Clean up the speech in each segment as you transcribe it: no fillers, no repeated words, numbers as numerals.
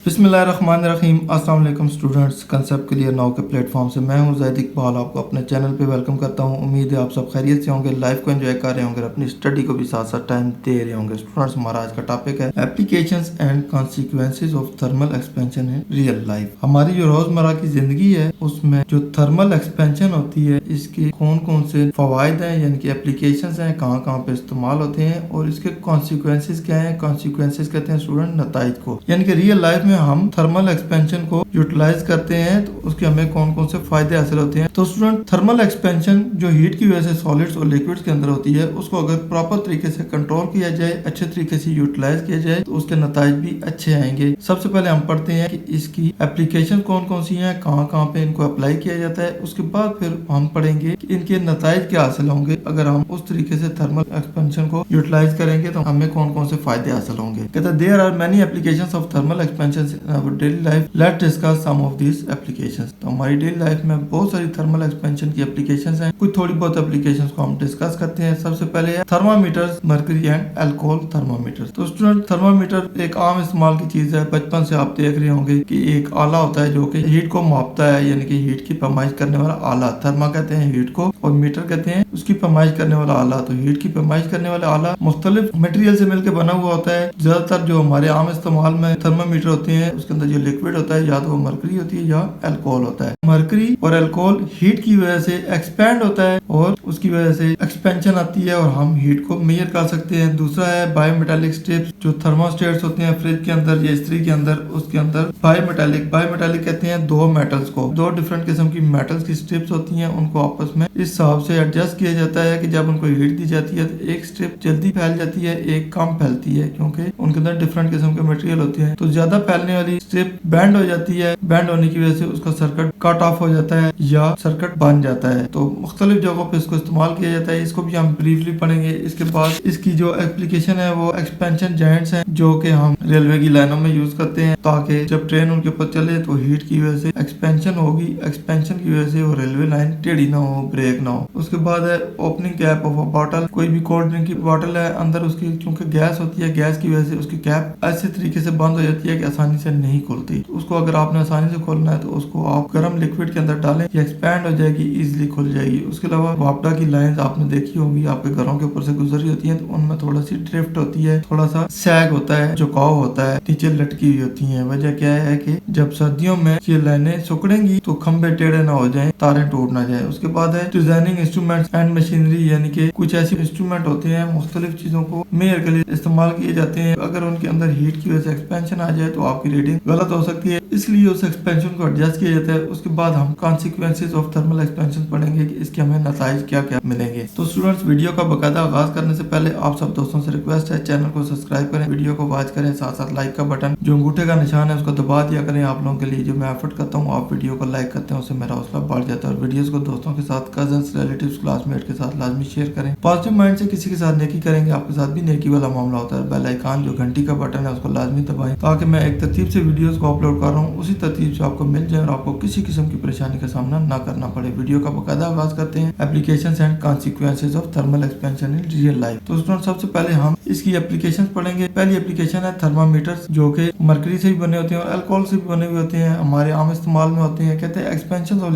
बिस्मिल्लाहिर्रहमानिर्रहीम। अस्सलाम वालेकुम स्टूडेंट्स। कंसेप्ट के लिए नाउ के प्लेटफॉर्म से मैं हूं ज़ैद इकबाल, आपको अपने चैनल पे वेलकम करता हूं। उम्मीद है आप सब खैरियत से होंगे, लाइफ को एंजॉय कर रहे होंगे, अपनी स्टडी को भी साथ साथ टाइम दे रहे होंगे। स्टूडेंट्स, हमारा आज का टॉपिक है applications and consequences of thermal expansion in real life. हमारी जो रोजमर्रा की जिंदगी है उसमें जो थर्मल एक्सपेंशन होती है इसके कौन कौन से फवायद हैं, यानी कि एप्लीकेशंस हैं, कहाँ कहाँ पे इस्तेमाल होते हैं और इसके कॉन्सिक्वेंसेज क्या है। कॉन्सिक्वेंसेज कहते हैं स्टूडेंट नताइज को, यानी कि रियल लाइफ में हम थर्मल एक्सपेंशन को यूटिलाइज करते हैं तो उसके हमें कौन कौन से फायदे हासिल होते हैं। तो स्टूडेंट, थर्मल एक्सपेंशन जो हीट की वजह से सॉलिड्स और लिक्विड्स के अंदर होती है उसको अगर प्रॉपर तरीके से कंट्रोल किया जाए, अच्छे तरीके से यूटिलाइज किया जाए तो उसके नताइज भी अच्छे आएंगे। सबसे पहले हम पढ़ते हैं कि इसकी एप्लीकेशन कौन कौन सी हैं, कहाँ कहाँ पे इनको अप्लाई किया जाता है। उसके बाद फिर हम पढ़ेंगे कि इनके नताइज क्या हासिल होंगे अगर हम उस तरीके से थर्मल एक्सपेंशन को यूटिलाइज करेंगे तो हमें कौन कौन से फायदे हासिल होंगे। कहते हैं there are many applications of thermal expansion in our daily life. Let's discuss some of these applications. तो हमारी डेली लाइफ में बहुत सारी थर्मल एक्सपेंशन की एप्लीकेशंस हैं। कुछ थोड़ी बहुत एप्लीकेशंस को हम डिस्कस करते हैं। सबसे पहले है thermometers, mercury and alcohol thermometers. तो स्टूडेंट, थर्मामीटर एक आम इस्तेमाल की चीज है। बचपन से आप देख रहे होंगे कि एक आला होता है जो कि हीट को मापता है, यानी कि हीट की पैमाइश करने वाला आला। थर्मा कहते हैं हीट को और मीटर कहते हैं उसकी पैमाइश करने वाला आला। तो हीट की पैमाइश करने वाला आला मुख्तलिफ मटेरियल से मिलकर बना हुआ होता है। ज्यादातर जो हमारे आम इस्तेमाल में थर्मामीटर होते हैं उसके अंदर जो लिक्विड होता है या तो वो मरकरी होती है या अल्कोहल होता है। मरकरी और अल्कोहल हीट की वजह से एक्सपैंड होता है और उसकी वजह से एक्सपेंशन आती है और हम हीट को मेजर कर सकते हैं। दूसरा है बायोमेटालिक स्ट्रिप्स, जो थर्मोस्टेट्स होते हैं फ्रिज के अंदर या इस्त्री के अंदर, उसके अंदर बायोमेटालिक कहते हैं दो मेटल्स को, दो डिफरेंट किस्म की मेटल्स की स्ट्रिप्स होती हैं, उनको आपस में इस हिसाब से एडजस्ट किया जाता है कि जब उनको हीट दी जाती है तो एक स्ट्रिप जल्दी फैल जाती है, एक कम फैलती है, क्योंकि उनके अंदर डिफरेंट किस्म के मटेरियल होते हैं। तो ज्यादा फैलने वाली स्ट्रिप बैंड हो जाती है, बैंड होने की वजह से उसका सर्किट कट ऑफ हो जाता है या सर्किट बन जाता है। तो मुख्तलिफ जगहों पे इसको इस्तेमाल किया जाता है, इसको भी हम ब्रीफली पढ़ेंगे। इसके बाद इसकी जो एप्लीकेशन है वो एक्सपेंशन जॉइंट्स हैं, जो कि हम रेलवे की लाइनों में यूज करते हैं ताकि जब ट्रेन उनके ऊपर चले तो हीट की वजह से एक्सपेंशन होगी, एक्सपेंशन की वजह से वो रेलवे लाइन टेढ़ी ना हो, ब्रेक ना हो। उसके बाद है opening cap of a bottle. कोई भी कोल्ड ड्रिंक की बॉटल है, अंदर उसकी चूंकि गैस होती है, गैस की वजह से उसकी कैप ऐसे तरीके से बंद हो जाती है कि आसानी से नहीं खुलती। उसको अगर आपने आसानी से खोलना है तो उसको आप गर्म लिक्विड के अंदर डालें, ये एक्सपैंड हो जाएगी, इजीली खुल जाएगी। उसके अलावा वापडा की लाइंस आपने देखी होंगी, आपके घरों के ऊपर से गुजरी होती हैं, तो उनमें थोड़ा सी ड्रिफ्ट होती है, थोड़ा सा सैग होता है, झुकाव होता है, नीचे लटकी हुई होती है। वजह क्या है कि जब सर्दियों में ये लाइनें सुकड़ेंगी तो खंबे टेढ़े ना हो जाए, तारें टूट ना जाए। उसके बाद है डिजाइनिंग इंस्ट्रूमेंट्स एंड मशीनरी, यानी कि कुछ ऐसे इंस्ट्रूमेंट होते हैं मुख्तलिफ चीजों को मेजर के लिए इस्तेमाल किए जाते हैं। अगर उनके अंदर हीट की वजह से एक्सपेंशन आ जाए तो आपकी रीडिंग गलत हो सकती है, इसलिए उस एक्सपेंशन को एडजस्ट किया जाता है। उसके बाद हम कॉन्सिक्वेंसेज ऑफ थर्मल एक्सपेंशन पढ़ेंगे कि इसके हमें नताइज क्या क्या मिलेंगे। तो स्टूडेंट्स, वीडियो का बाकायदा आगाज करने से पहले आप सब दोस्तों से रिक्वेस्ट है, चैनल को सब्सक्राइब करें, वीडियो को वॉच करें, साथ साथ लाइक का बटन जो अंगूठे का निशान है उसको दबा दिया करें। आप लोगों के लिए जो मैं एफर्ट करता हूँ, आप वीडियो को लाइक करते हैं, उससे मेरा हौसला बढ़ जाता है। और वीडियोस को दोस्तों के साथ, कजन्स, रिलेटिव्स, क्लासमेट के साथ लाजमी शेयर करें। पॉजिटिव माइंड से किसी के साथ नेकी करेंगे, आपके साथ भी नेकी वाला मामला होता है। बेल आइकन जो घंटी का बटन है उसको लाजमी दबाएं ताकि मैं एक तरतीब से वीडियोस को अपलोड कर रहा हूँ उसी तरतीब से आपको मिल जाए और आपको किसी किस्म की परेशानी का सामना ना करना पड़े। वीडियो का बाकायदा आगाज करते हैं applications and consequences of thermal expansion in real life. तो स्टूडेंट, सबसे पहले हम इसकी एप्लीकेशंस पढ़ेंगे। पहली एप्लीकेशन है थर्मामीटर्स, जो कि मरकरी से भी बने होते हैं और अल्कोहल से भी बने हुए होते हैं, हमारे आम इस्तेमाल में होते हैं। कहते हैं एक्सपेंशन ऑफ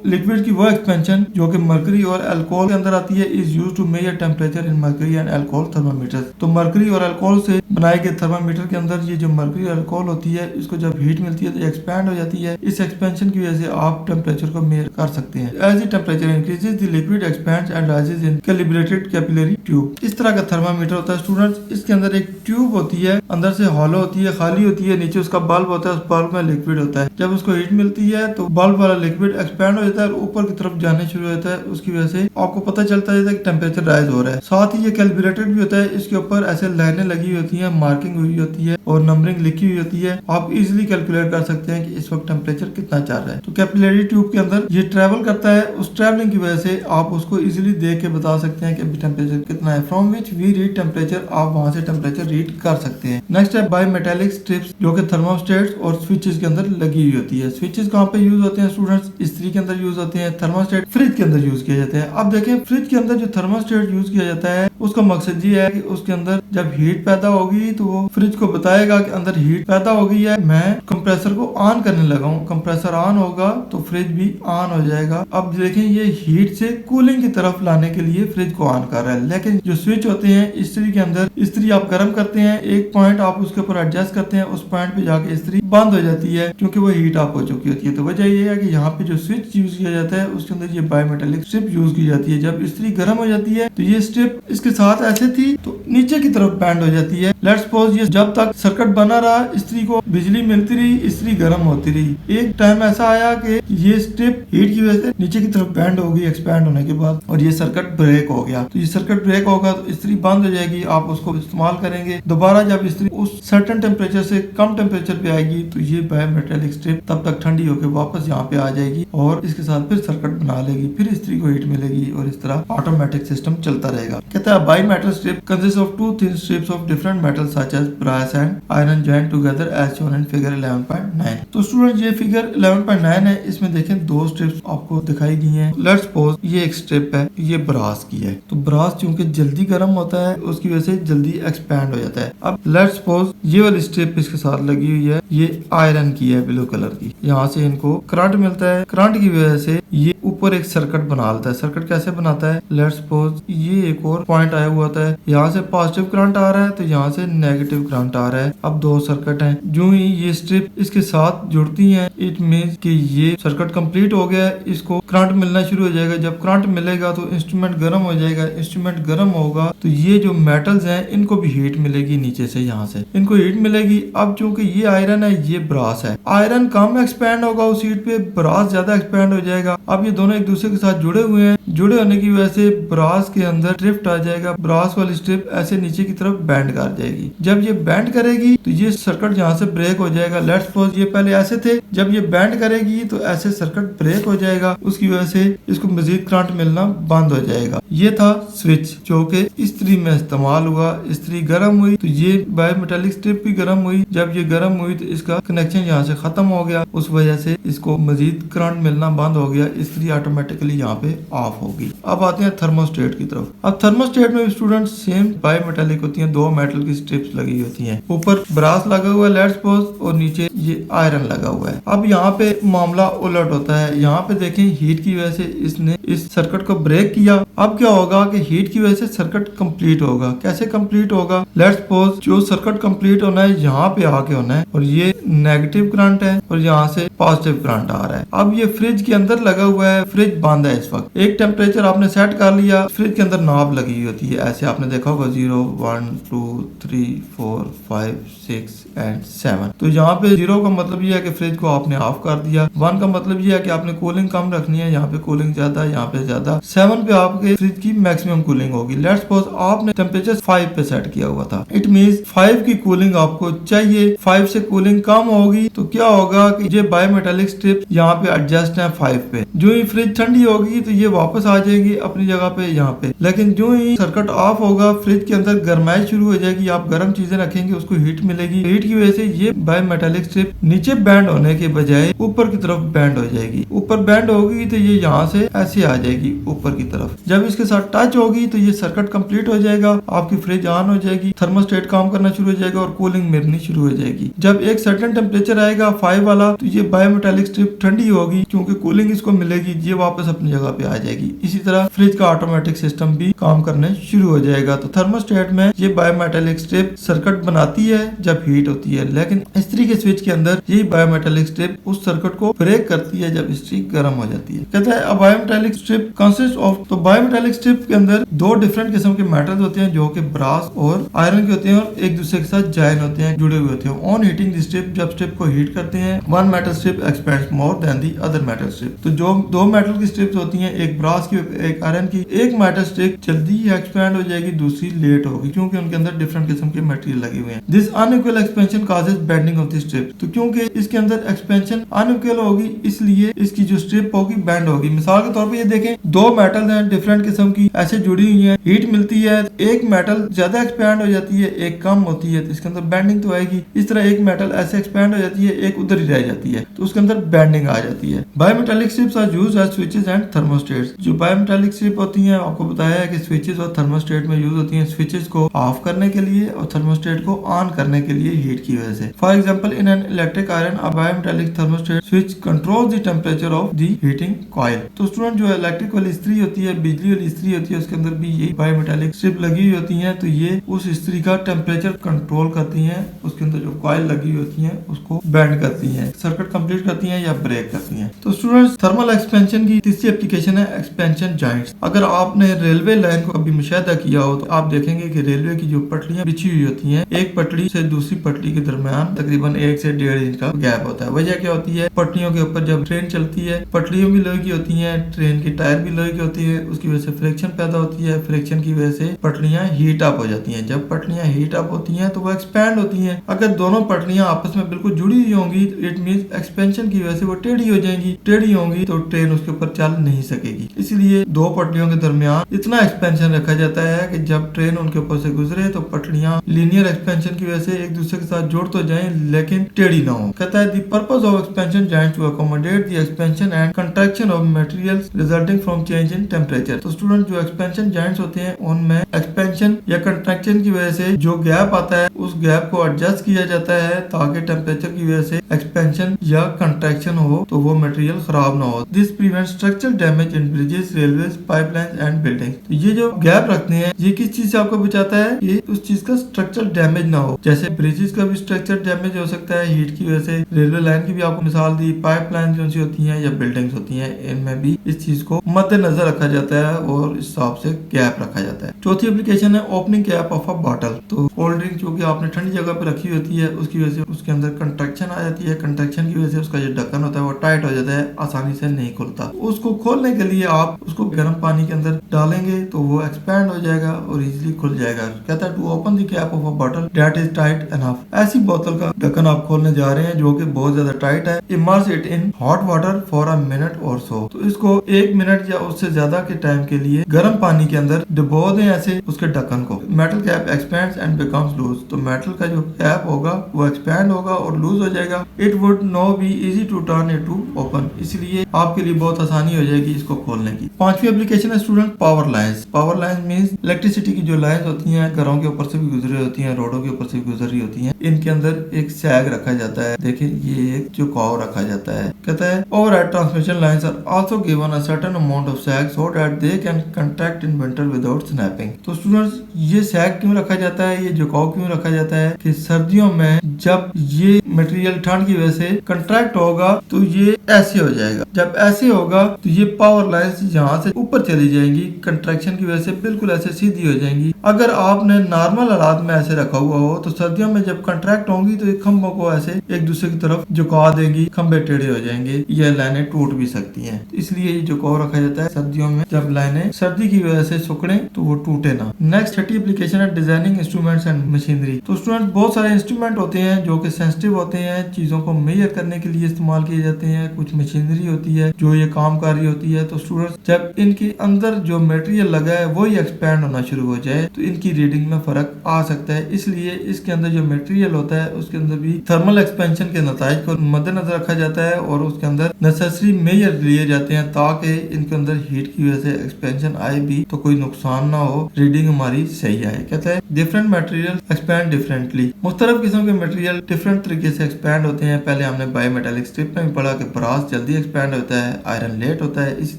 लिक्विड की वो एक्सपेंशन जो कि मरकरी और अल्कोहल के अंदर आती है is used to measure temperature in mercury and alcohol thermometers. तो मरकरी और अल्कोहल से बनाए गए थर्मामीटर के अंदर ये जो मरकरी और अल्कोहल होती है, इसको जब हीट मिलती है तो एक्सपैंड हो जाती है। इस एक्सपेंशन की वजह से आप टेम्परेचर को मेजर कर सकते हैं। As the temperature increases the liquid expands and rises in calibrated capillary tube. इस तरह का थर्मामीटर होता है स्टूडेंट्स। इसके अंदर एक ट्यूब होती है, अंदर से हॉलो होती है, खाली होती है, नीचे उसका बल्ब होता है, उस बल्ब में लिक्विड होता है। जब उसको हीट मिलती है तो बल्ब वाला लिक्विड एक्सपैंड हो जाता है और ऊपर की तरफ जाने शुरू होता है। उसकी वजह से आपको पता चलता है कि टेम्परेचर राइज हो रहा है। साथ ही ये कैलिब्रेटेड भी होता है, इसके ऊपर ऐसे लाइनें लगी होती है, मार्किंग हुई होती है और नंबरिंग लिखी हुई होती है। आप इजीली कैलकुलेट कर सकते हैं कि इस वक्त टेम्परेचर कितना चल रहा है। तो कैपिलरी ट्यूब के अंदर ये ट्रेवल करता है, उस ट्रेवलिंग की वजह से आप उसको इजीली देख के बता सकते हैं कि अभी टेम्परेचर कितना है। From which we read temperature, आप वहां से टेम्परेचर रीड कर सकते हैं। नेक्स्ट है बायोमेटालिक स्ट्रिप्स, जो कि थर्मोस्टेट्स और स्विचेस के अंदर लगी हुई होती है। स्विचेस कहाँ पे यूज होते हैं स्टूडेंट्स? इस्त्री के अंदर यूज होते हैं। थर्मोस्टेट फ्रिज के अंदर यूज किया जाता है। अब देखें, फ्रिज के अंदर जो थर्मोस्टेट यूज किया जाता है उसका मकसद ये है कि उसके अंदर जब हीट पैदा होगी तो वो फ्रिज को बताएगा कि अंदर हीट पैदा हो गई है, मैं कंप्रेसर को ऑन करने लगा हूँ। कंप्रेसर ऑन होगा तो फ्रिज भी ऑन हो जाएगा। अब देखें ये हीट से कूलिंग की तरफ लाने के लिए फ्रिज को ऑन कर रहा है। लेकिन जो स्विच होते हैं इस्त्री के अंदर, इस्त्री आप गर्म करते हैं, एक पॉइंट आप उसके ऊपर एडजस्ट करते हैं, उस पॉइंट पे जाके इस्त्री बंद हो जाती है क्योंकि वो हीट आप हो चुकी होती है। तो वजह ये है कि यहाँ पे जो स्विच यूज किया जाता है उसके अंदर ये बायोमेटालिक स्ट्रिप यूज की जाती है। जब इस्त्री गर्म हो जाती है तो ये स्ट्रिप इसके साथ ऐसे थी तो नीचे की तरफ बैंड हो जाती है। लेट्स सपोज ये जब तक सर्किट बना रहा, इस्त्री को बिजली मिलती रही, इस्त्री गर्म होती रही। एक टाइम ऐसा आया कि ये स्ट्रिप हीट की वजह से नीचे की तरफ बैंड हो गई एक्सपैंड होने के बाद, और ये सर्किट ब्रेक हो गया। तो ये सर्किट ब्रेक होगा तो इस्त्री बंद हो जाएगी, आप उसको इस्तेमाल करेंगे दोबारा। जब इस्त्री उस सर्टेन टेम्परेचर से कम टेम्परेचर पे आएगी तो ये बायोमेटालिक स्ट्रिप तब तक ठंडी होकर वापस यहाँ पे आ जाएगी और इसके साथ फिर सर्किट बना लेगी, फिर इस्त्री को हीट मिलेगी और इस तरह ऑटोमेटिक सिस्टम चलता रहेगा। कहता है bimetal strip consist of two thin strips of different metal such as brass and iron joint together as shown in figure 11.9। तो स्टूडेंट ये फिगर 11.9 है, इसमें देखें दो स्ट्रिप्स आपको दिखाई गई हैं। लेट्स सपोज ये एक स्ट्रिप है, ये ब्रास की है। तो ब्रास चूंकि जल्दी गर्म होता है उसकी वजह से जल्दी एक्सपैंड हो जाता है। अब लेट्स सपोज ये वाली स्ट्रिप इसके साथ लगी हुई है, ये आयरन की है ब्लू कलर की। यहाँ से इनको करंट मिलता है, करंट की वजह से ये ऊपर एक सर्किट बना लेता है। सर्किट कैसे बनाता है, लेट्स सपोज ये एक और पॉइंट आया हुआ था, यहाँ से पॉजिटिव करंट आ रहा है तो यहाँ से नेगेटिव करंट आ रहा है। अब दो सर्किट हैं, जो ही ये स्ट्रिप इसके साथ जुड़ती हैं इट मींस कि ये सर्किट कंप्लीट हो गया है, इसको करंट मिलना शुरू हो जाएगा। जब करंट मिलेगा तो इंस्ट्रूमेंट गर्म हो जाएगा, इंस्ट्रूमेंट गर्म होगा तो ये जो मेटल्स हैं इनको भी हीट मिलेगी, नीचे से यहाँ से इनको हीट मिलेगी। अब चूंकि ये आयरन है, ये ब्रास है, आयरन कम एक्सपैंड होगा उस हीट पे, ब्रास ज्यादा एक्सपैंड हो जाएगा। अब ये दोनों एक दूसरे के साथ जुड़े हुए हैं, जुड़े होने की वजह से ब्रास के अंदर ड्रिफ्ट आ जाएगा, ब्रास वाली स्ट्रिप ऐसे नीचे की तरफ बैंड कर जाएगी। जब ये बैंड करेगी तो ये सर्किट यहाँ से ब्रेक हो जाएगा। लेट्स सपोज ये पहले ऐसे थे, जब ये बैंड करेगी तो ऐसे सर्किट ब्रेक हो जाएगा, उसकी वजह से इसको मजीद करंट मिलना बंद हो जाएगा। ये था स्विच जो कि इस्त्री में इस्तेमाल हुआ। इस्त्री गर्म हुई तो ये बायोमेटालिक स्ट्रिप भी गर्म हुई, जब ये गर्म हुई तो इसका कनेक्शन यहाँ से खत्म हो गया, उस वजह से इसको मजीद करंट मिलना बंद हो गया, इस्त्री ऑटोमेटिकली यहाँ पे ऑफ होगी। अब आते हैं थर्मोस्टेट की तरफ। अब थर्मोस्टेट में स्टूडेंट सेम बायोमेटालिक होती हैं, दो मेटल की स्ट्रिप्स लगी होती हैं, ऊपर ब्रास लगा हुआ है लेट्स सपोज और नीचे ये आयरन लगा हुआ है। अब यहाँ पे मामला उलट होता है, यहाँ पे देखें हीट की वजह से इसने इस सर्किट को ब्रेक किया। अब क्या होगा कि हीट की वजह से सर्किट कंप्लीट होगा। कैसे कंप्लीट होगा, लेट्स सपोज जो सर्किट कंप्लीट होना है यहाँ पे आके होना है, और ये नेगेटिव करंट है और यहाँ से पॉजिटिव करंट आ रहा है। अब ये फ्रिज के अंदर लगा हुआ है, फ्रिज बंद है इस वक्त, एक टेम्परेचर आपने सेट कर लिया, फ्रिज के अंदर नॉब लगी हुई होती है, ऐसे आपने देखा होगा 0 1 2 3 4 5 6 एंड 7। तो यहाँ पे 0 का मतलब ये है कि फ्रिज को आपने ऑफ कर दिया, 1 का मतलब ये है कि आपने कूलिंग कम रखनी है, यहाँ पे कूलिंग ज्यादा, यहाँ पे ज्यादा, 7 पे आपके फ्रिज की मैक्सिमम कूलिंग होगी। लेट्स सपोज आपने टेम्परेचर 5 पे सेट किया हुआ था, इट मींस 5 की कूलिंग आपको चाहिए, 5 से कूलिंग कम होगी तो क्या होगा कि ये बायोमेटालिक स्ट्रिप यहाँ पे एडजस्ट है 5 पे। जो ही फ्रिज ठंडी होगी तो ये वापस आ जाएगी अपनी जगह पे यहाँ पे, लेकिन जो ही सर्किट ऑफ होगा फ्रिज के अंदर गर्माइश शुरू हो जाएगी, आप गर्म चीजें रखेंगे उसको हीट मिलेगी, हीट की वजह से ये बायोमेटालिक स्ट्रिप नीचे बैंड होने के बजाय ऊपर की तरफ बैंड हो जाएगी। ऊपर बैंड होगी तो ये यहाँ से ऐसे आ जाएगी ऊपर की तरफ, जब इसके साथ टच होगी तो ये सर्किट कंप्लीट हो जाएगा, आपकी फ्रिज ऑन हो जाएगी, थर्मोस्टेट काम करना शुरू हो जाएगा और कूलिंग मिलनी शुरू हो जाएगी। जब एक सर्टेन टेम्परेचर आएगा 5 वाला तो ये बायोमेटालिक स्ट्रिप ठंडी होगी, क्योंकि कूलिंग इसको मिलेगी, ये वापस अपनी जगह पे आ जाएगी। इसी तरह फ्रिज का ऑटोमेटिक सिस्टम भी काम करने शुरू हो जाएगा। तो थर्मोस्टेट में ये बायोमेटालिक स्ट्रिप सर्किट बनाती है जब हीट होती है, लेकिन इस्त्री के स्विच के अंदर यही बायोमेटालिक स्ट्रिप उस सर्किट को ब्रेक करती है जब इस्त्री गर्म हो जाती है। कहता है बायोमेटालिक स्ट्रिप कंसिस्ट ऑफ, तो बायोमेटालिक स्ट्रिप के अंदर दो डिफरेंट किस्म के मेटल्स होते हैं जो कि ब्रास और आयरन के होते हैं और एक दूसरे के साथ जॉइन होते हैं, जुड़े हुए होते हैं। ऑन हीटिंग द स्ट्रिप, जब स्ट्रिप को हीट करते हैं, one metal strip expends more than the other metal strip. तो जो दो मेटल की स्ट्रिप्स होती हैं, एक ब्रास की एक आयरन की, एक मेटल स्ट्रिप जल्दी एक्सपैंड हो जाएगी, दूसरी लेट होगी, क्योंकि उनके अंदर डिफरेंट किस्म के मटेरियल लगे हुए हैं। This unequal expansion causes bending of the strip. तो क्योंकि इसके अंदर एक्सपेंशन अनइक्वल होगी इसलिए इसकी जो स्ट्रिप होगी बैंड होगी। मिसाल के तौर पे ये देखें, दो मेटल हैं डिफरेंट किस्म की ऐसे जुड़ी हुई हैं, हीट मिलती है, एक मेटल ज्यादा एक्सपैंड हो जाती है, एक कम होती है, तो इसके अंदर बैंडिंग तो आएगी। इस तरह एक मेटल ऐसे एक्सपैंड हो जाती है, एक उधर ही रह जाती है, तो उसके अंदर बैंडिंग आ जाती है। Bimetallic strip strips are used as switches and thermostats. जो बायोमेटालिक स्ट्रिप होती हैं आपको बताया है कि स्विचेस और थर्मोस्टेट में यूज होती हैं, स्विचेस को ऑफ करने के लिए और थर्मोस्टेट को ऑन करने के लिए हीट की वजह से। For example in an electric iron a bimetallic thermostat switch controls the temperature of the heating coil. तो स्टूडेंट जो इलेक्ट्रिक वाली इस्त्री होती है, बिजली वाली इस्त्री होती है, उसके अंदर भी यही बायोमेटालिक स्ट्रिप लगी हुई होती है। तो ये उस इस्त्री का टेम्परेचर कंट्रोल करती है, उसके अंदर जो कॉइल लगी होती है उसको बेंड करती है, सर्किट कंप्लीट करती है या ब्रेक करती है। तो स्टूडेंट्स थर्मल एक्सपेंशन की तीसरी एप्लीकेशन है एक्सपेंशन जॉइंट्स। अगर आपने रेलवे लाइन को कभी मुशाहिदा किया हो तो आप देखेंगे कि रेलवे की जो पटरियां बिछी हुई होती हैं, एक पटरी से दूसरी पटरी के दरमियान तकरीबन 1 से 1.5 इंच का गैप होता है। वजह क्या होती है? पटरियों के ऊपर जब ट्रेन चलती है, पटरियों भी लोहे की होती हैं, ट्रेन की टायर भी लोहे की होती है, उसकी वजह से फ्रिक्शन पैदा होती है, फ्रिक्शन की वजह से पटरियां हीट अप हो जाती हैं। जब पटरियां हीट अप होती हैं तो वो एक्सपैंड होती हैं। अगर दोनों पटरियां आपस में बिल्कुल जुड़ी हुई होंगी तो इट मींस एक्सपेंशन की वजह से वो टेढ़ी हो जाएंगी, टेढ़ी होंगी तो ट्रेन उसके ऊपर चल नहीं सकेगी। इसलिए दो पटरियों के दरमियान इतना एक्सपेंशन रखा जाता है कि जब ट्रेन उनके ऊपर से गुजरे तो पटरियां लीनियर एक्सपेंशन की वजह से एक दूसरे के साथ जुड़ तो जाएं लेकिन टेढ़ी ना हो। कहता है the purpose of expansion joints to accommodate the expansion and contraction of materials resulting from change in temperature. तो स्टूडेंट जो एक्सपेंशन जॉइंट्स होते हैं उनमें एक्सपेंशन या कंट्रैक्शन की वजह से जो गैप आता है उस गैप को एडजस्ट किया जाता है ताकि टेम्परेचर की वजह से एक्सपेंशन या कंट्रैक्शन हो तो वो मटेरियल खराब ना हो। This prevents structural damage in bridges, railways, pipelines and building. तो ये जो गैप रखते हैं ये किस चीज से आपको बचाता है? ये उस चीज का स्ट्रक्चरल डैमेज ना हो। जैसे ब्रिजेस का भी स्ट्रक्चर डैमेज हो सकता है हीट की वजह से, रेलवे लाइन की भी आपको मिसाल दी, पाइपलाइन जो सी होती है या बिल्डिंग्स होती है इनमें भी इस चीज को मद्देनजर रखा जाता है और इस हिसाब से गैप रखा जाता है। चौथी एप्लीकेशन है opening cap of a bottle. तो कोल्ड ड्रिंक जो कि आपने ठंडी जगह पे रखी होती है उसकी वजह से उसके अंदर कंट्रैक्शन आ जाती है, कंट्रैक्शन की वजह से उसका जो ढक्कन होता है वो टाइट हो जाता है, आसानी से नहीं खुलता। उसको खोलने के लिए आप उसको गर्म पानी के अंदर डालेंगे तो वो एक्सपैंड हो जाएगा और इजीली खुल जाएगा। कहता है to open the cap of a bottle that is tight enough. ऐसी बोतल का ढक्कन आप खोलने जा रहे हैं जो कि बहुत ज्यादा टाइट है। Immerse it in hot water for a minute और सो। तो इसको 1 मिनट या उससे ज्यादा के टाइम के लिए गर्म पानी के अंदर डुबो दें ऐसे उसके ढक्कन को। Metal cap expands and becomes loose. तो मेटल का जो कैप होगा वो एक्सपैंड होगा और लूज हो जाएगा। It would no be easy to turn it to open. इसलिए आपके लिए बहुत आसानी हो जाएगी इसको खोलने की। पांचवी एप्लीकेशन है student power lines. Power lines means electricity की जो लाइन्स होती हैं घरों के ऊपर से भी गुजरी होती हैं, रोडों के ऊपर से भी गुजर रही होती हैं, इनके अंदर एक सैग रखा जाता है। देखिए ये एक झुकाव रखा जाता है। कहता है overhead transmission lines are also given a certain amount of sag so that they can contract in winter without snapping. तो स्टूडेंट्स ये सैग क्यों रखा जाता है, ये झुकाव क्यों रखा जाता है कि सर्दियों में जब ये मटेरियल ठंड की वजह से कंट्रैक्ट होगा तो ये ऐसे हो जाएगा। जब ऐसे होगा तो ये पावर लाइन्स यहाँ से ऊपर चली जाएंगी, कंट्रैक्शन की वजह से बिल्कुल ऐसे सीधी हो जाएंगी। अगर आपने नॉर्मल हालात में ऐसे रखा हुआ हो तो सर्दियों में जब कंट्रैक्ट होंगी तो खंभों को ऐसे एक दूसरे की तरफ झुका देंगी, खंभे टेढ़े हो जाएंगे, ये लाइनें टूट भी सकती हैं। इसलिए ये झुकाव रखा जाता है सर्दियों में जब लाइनें सर्दी की वजह से सुखड़े तो वो टूटे ना। नेक्स्ट छठी एप्लीकेशन है डिजाइनिंग इंस्ट्रूमेंट्स एंड मशीनरी। तो स्टूडेंट बहुत सारे इंस्ट्रूमेंट होते हैं जो कि सेंसिटिव होते हैं, चीजों को मेजर करने के लिए इस्तेमाल किए जाते हैं। कुछ मशीनरी होती है जो ये काम कर रही होती है। तो स्टूडेंट्स जब इनके अंदर जो मटेरियल लगा है वही एक्सपैंड होना शुरू हो जाए तो इनकी रीडिंग में फर्क आ सकता है। इसलिए इसके अंदर जो मटेरियल होता है उसके अंदर भी थर्मल एक्सपेंशन के नताइज को मद्देनजर रखा जाता है और उसके अंदर नेसेसरी मेजर लिए जाते हैं ताकि इनके अंदर हीट की वजह से एक्सपेंशन आए भी तो कोई नुकसान ना हो, रीडिंग हमारी सही आए। कहता है डिफरेंट मटेरियल एक्सपैंड डिफरेंटली। मुख्तलिफ किस्म के मटेरियल डिफरेंट तरीके से एक्सपैंड होते हैं। पहले हमने बायोमेटालिक स्ट्रिप में भी पढ़ा कि ब्रास जल्दी एक्सपैंड होता है, आयरन लेट होता है। इसी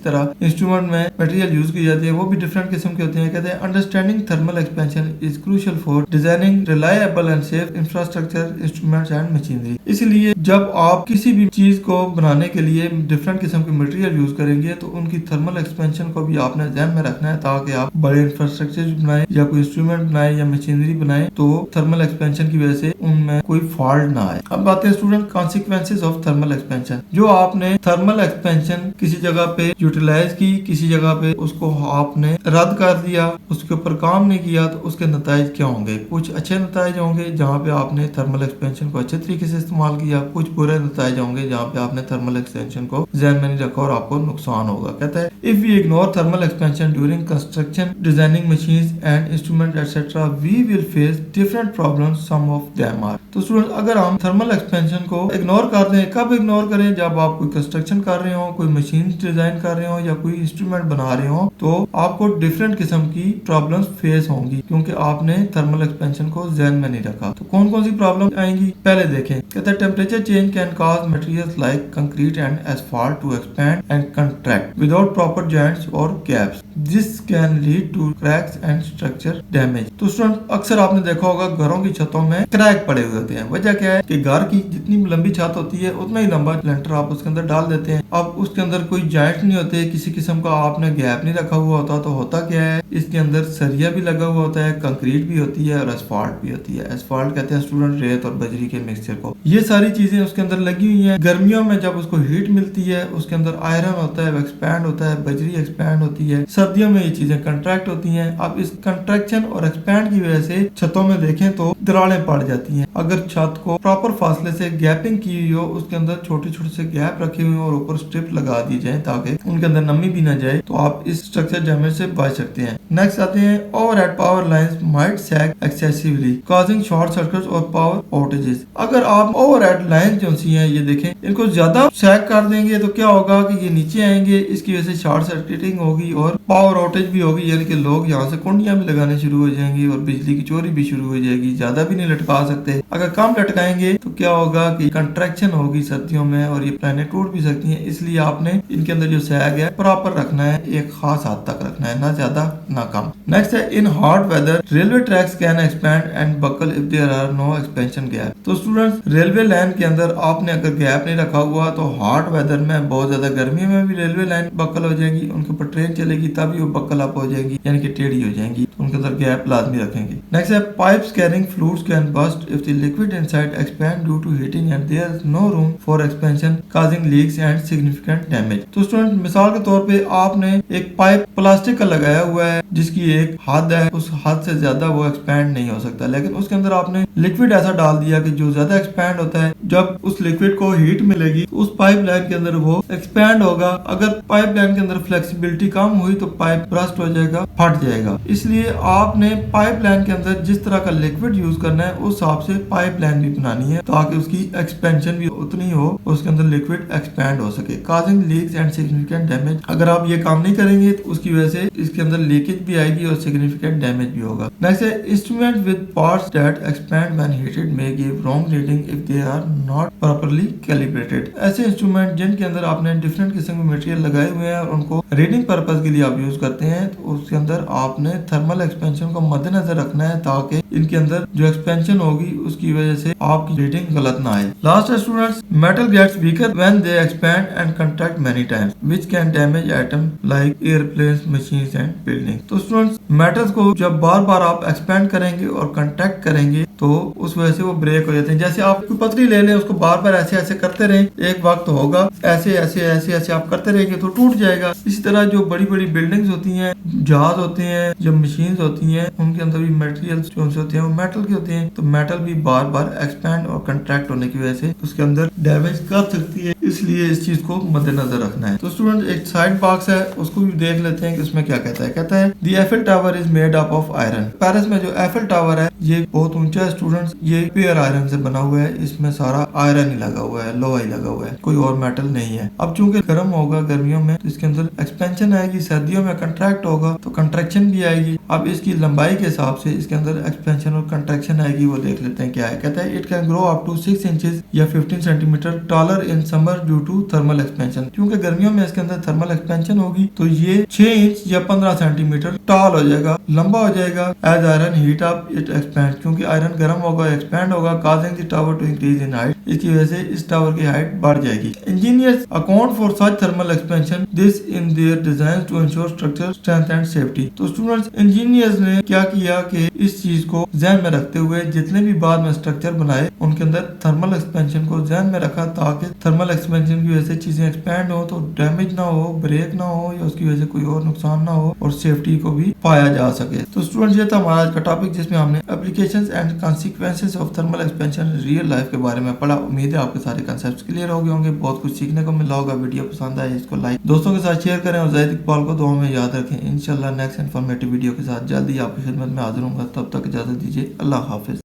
तरह इंस्ट्रूमेंट में मटेरियल यूज की जाती है वो भी डिफरेंट किस्म के होते हैं। कहते हैं understanding thermal expansion is crucial for designing reliable and safe infrastructure, instruments and machinery. इसलिए जब आप किसी भी चीज को बनाने के लिए डिफरेंट किस्म के मटेरियल यूज करेंगे तो उनकी थर्मल एक्सपेंशन को भी आपने ध्यान में रखना है ताकि आप बड़े इंफ्रास्ट्रक्चर बनाए या कोई इंस्ट्रूमेंट बनाए या मशीनरी बनाए तो थर्मल एक्सपेंशन की वजह से उनमें कोई फॉल्ट ना आए। अब बात है student consequences of thermal expansion. जो आपने थर्मल एक्सपेंशन किसी जगह पे यूटिलाइज की, किसी जगह पे उसको आपने रद्द कर दिया, उसके ऊपर काम नहीं किया तो उसके नताइज क्या होंगे? कुछ अच्छे नताइज होंगे जहाँ पे आपने थर्मल एक्सपेंशन को अच्छे तरीके से इस्तेमाल किया, कुछ बुरे नताइज होंगे जहाँ पे आपने थर्मल एक्सपेंशन को ध्यान में नहीं रखा और आपको नुकसान होगा। कहता है if we ignore thermal expansion during construction, designing machines and instrument etcetera we will face different problems, some of them are. तो स्टूडेंट अगर हम थर्मल एक्सपेंशन को इग्नोर कर दें, कब इग्नोर करें? जब आप कोई कंस्ट्रक्शन कर रहे हो, कोई मशीन डिजाइन कर रहे हो या कोई इंस्ट्रूमेंट बना रहे हो तो आपको डिफरेंट किस्म की प्रॉब्लम्स फेस होंगी क्योंकि आपने थर्मल एक्सपेंशन को ध्यान में नहीं रखा। तो कौन कौन सी प्रॉब्लम आएंगी पहले देखें। कहता है temperature change can cause materials like concrete and asphalt to expand and contract without proper joints और gaps. This can lead to cracks and structure damage. तो स्टूडेंट अक्सर आपने देखा होगा घरों की छतों में क्रैक पड़े हुए होते हैं। वजह क्या है कि घर की जितनी लंबी छत होती है उतना ही लंबा लेंटर आप उसके अंदर डाल देते हैं। अब उसके अंदर कोई जॉइंट नहीं होते, किसी किस्म का आपने गैप नहीं रखा हुआ होता, तो होता क्या है इसके अंदर सरिया भी लगा हुआ होता है, कंक्रीट भी होती है और एस्फाल्ट भी होती है। एस्फाल्ट कहते हैं स्टूडेंट रेत और बजरी के मिक्सचर को। ये सारी चीजें उसके अंदर लगी हुई हैं। गर्मियों में जब उसको हीट मिलती है उसके अंदर आयरन होता है, एक्सपैंड होता है, बजरी एक्सपैंड होती है। सर्दियों में ये चीजें कंट्रैक्ट होती हैं। अब इस कंट्रैक्शन और एक्सपैंड की वजह से छतों में देखें तो दरारें पड़ जाती हैं। अगर छत को प्रॉपर फासले से गैपिंग की हुई हो, उसके अंदर छोटे छोटे से गैप रखे हुए और ऊपर स्ट्रिप लगा दी जाए ताकि उनके अंदर नमी भी ना जाए, तो आप इस स्ट्रक्चर डैमेज से बच सकते हैं। नेक्स्ट आते हैं ओवरहेड पावर लाइंस माइट सैग एक्सेसिवली कॉजिंग शॉर्ट सर्किट्स और पावर आउटेजेस। अगर आप ओवरहेड लाइन जो सी हैं ये देखें, इनको ज्यादा सैग कर देंगे तो क्या होगा कि ये नीचे आएंगे, इसकी वजह से शॉर्ट सर्किटिंग होगी और पावर आउटेज भी होगी, यानी कि लोग यहाँ से कुंडियां भी लगाने शुरू हो जाएंगी और बिजली की चोरी भी शुरू हो जाएगी। ज्यादा भी नहीं लटका सकते। अगर कम लटकाएंगे तो क्या होगा कि कंट्रैक्शन होगी सर्दियों में और ये प्लानेट टूट भी सकती हैं। इसलिए आपने इनके अंदर जो सैग है प्रॉपर रखना है, एक खास हद तक रखना है, ना ज्यादा ना कम। नेक्स्ट है in hot weather railway tracks can expand and buckle if there are no expansion gap. तो स्टूडेंट्स रेलवे लाइन के अंदर आपने अगर गैप नहीं रखा हुआ तो हॉट वेदर में बहुत ज्यादा गर्मी में भी रेलवे लाइन बकल हो जाएगी, उनके ऊपर ट्रेन चलेगी तभी वो बकल अप हो जाएंगी, यानी कि टेढ़ी हो जाएंगी। तो उनके अंदर गैप लाजमी रखेंगे। नेक्स्ट है pipes carrying fluids can burst if the liquid inside expand due to heating and there is no room for expansion causing leaks and significant damage. तो स्टूडेंट मिसाल के तौर पे आपने एक पाइप प्लास्टिक का लगाया हुआ है जिसकी एक हद है, उस हद से ज्यादा वो एक्सपैंड नहीं हो सकता, लेकिन उसके अंदर आपने लिक्विड ऐसा डाल दिया कि जो ज्यादा एक्सपैंड होता है, जब उस लिक्विड को हीट मिलेगी तो उस पाइप लाइन के अंदर वो एक्सपैंड होगा। अगर पाइप लाइन के अंदर फ्लेक्सिबिलिटी कम हुई तो पाइप ब्रस्ट हो जाएगा, फट जाएगा। इसलिए आपने पाइप लाइन के अंदर जिस तरह का लिक्विड यूज करना है उस हिसाब से पाइप लाइन भी बनानी है ताकि उसकी एक्सपेंशन भी उतनी हो, उसके अंदर लिक्विड एक्सपैंड हो सके, causing leaks and significant damage. अगर आप ये काम नहीं करेंगे तो उसकी वजह से इसके अंदर लीकेज भी आएगी और सिग्निफिकेंट डैमेज भी होगा। नेक्स्ट है instrument with parts that expand when heated may give wrong reading if they are not properly calibrated. ऐसे इंस्ट्रूमेंट जिनके अंदर आपने डिफरेंट किस्म के मटेरियल लगाए हुए हैं और उनको रीडिंग पर्पज के लिए आप यूज करते हैं, तो उसके अंदर आपने थर्मल एक्सपेंशन को मद्देनजर रखना है ताकि इनके अंदर जो एक्सपेंशन होगी उसकी वजह से आपकी रीडिंग गलत ना आए। लास्ट है students metal gets weaker when they expand and contract many times which can damage item like airplanes, machines and building. तो स्टूडेंट्स मेटल्स को जब बार बार आप एक्सपैंड करेंगे और कंट्रैक्ट करेंगे तो उस वजह से वो ब्रेक हो जाते हैं। जैसे आप कोई पतली ले लें, उसको बार बार ऐसे ऐसे करते रहें, एक वक्त होगा ऐसे ऐसे ऐसे ऐसे आप करते रहेंगे तो टूट जाएगा। इसी तरह जो बड़ी बड़ी बिल्डिंग्स होती हैं, जहाज होते हैं, जो मशीन्स होती हैं, उनके अंदर भी मटेरियल्स जो होते हैं वो मेटल के होते हैं, तो मेटल भी बार बार एक्सपैंड और कंट्रैक्ट होने की वजह से उसके अंदर डैमेज कर सकती है, इसलिए इस चीज को मद्देनजर रखना है। तो स्टूडेंट एक साइड बॉक्स है, उसको भी देख लेते हैं कि उसमें क्या कहता है। कहता है the Eiffel tower is made up of iron. Paris में जो एफिल टावर है ये बहुत ऊंचा है स्टूडेंट्स, ये प्योर आयरन से बना हुआ है, इसमें सारा आयरन ही लगा हुआ है, लोहा ही लगा हुआ है, कोई और मेटल नहीं है। अब चूंकि गर्म होगा गर्मियों में तो इसके अंदर एक्सपेंशन आएगी, सर्दियों में कंट्रैक्ट होगा तो कंट्रैक्शन भी आएगी। अब इसकी लंबाई के हिसाब से इसके अंदर एक्सपेंशन और कंट्रैक्शन आएगी, वो देख लेते हैं क्या है। कहता है it can grow up to 6 inches या 15 centimetre taller in summer due to thermal expansion. क्योंकि गर्मियों में इसके अंदर थर्मल एक्सपेंशन होगी तो ये 6 इंच या 15 सेंटीमीटर टॉल हो जाएगा, लंबा हो जाएगा। As iron heat up it expand, क्योंकि आयरन गर्म होगा, एक्सपैंड होगा, causing the tower to increase in height, इसकी वजह से इस टावर की हाइट बढ़ जाएगी। Engineers account for such thermal expansion this in their design to ensure structure strength and safety. तो स्टूडेंट्स इंजीनियर्स ने क्या किया कि इस चीज को ध्यान में रखते हुए जितने भी बाद में स्ट्रक्चर बनाए उनके अंदर थर्मल एक्सपेंशन को ध्यान में रखा ताकि थर्मल एक्सपेंशन की वजह से चीजें एक्सपैंड हो तो डैमेज ना हो, ब्रेक ना हो या उसकी वजह से कोई और नुकसान ना हो और सेफ्टी को भी पाया जा सके। तो स्टूडेंट्स ये था हमारा आज का टॉपिक जिसमें हमने applications and consequences of thermal expansion real life के बारे में पढ़ा। उम्मीद है आपके सारे कंसेप्ट क्लियर हो गए होंगे, बहुत कुछ सीखने को मिला होगा। वीडियो पसंद आए इसको लाइक दोस्तों के साथ शेयर करें और ज़ाहिद इकबाल को दुआ में याद रखें। इंशाल्लाह नेक्स्ट इन्फॉर्मेटिव वीडियो के साथ जल्दी आपकी खिदमत में हाजिर होऊंगा, तब तक इजाजत दीजिए, अल्लाह हाफिज।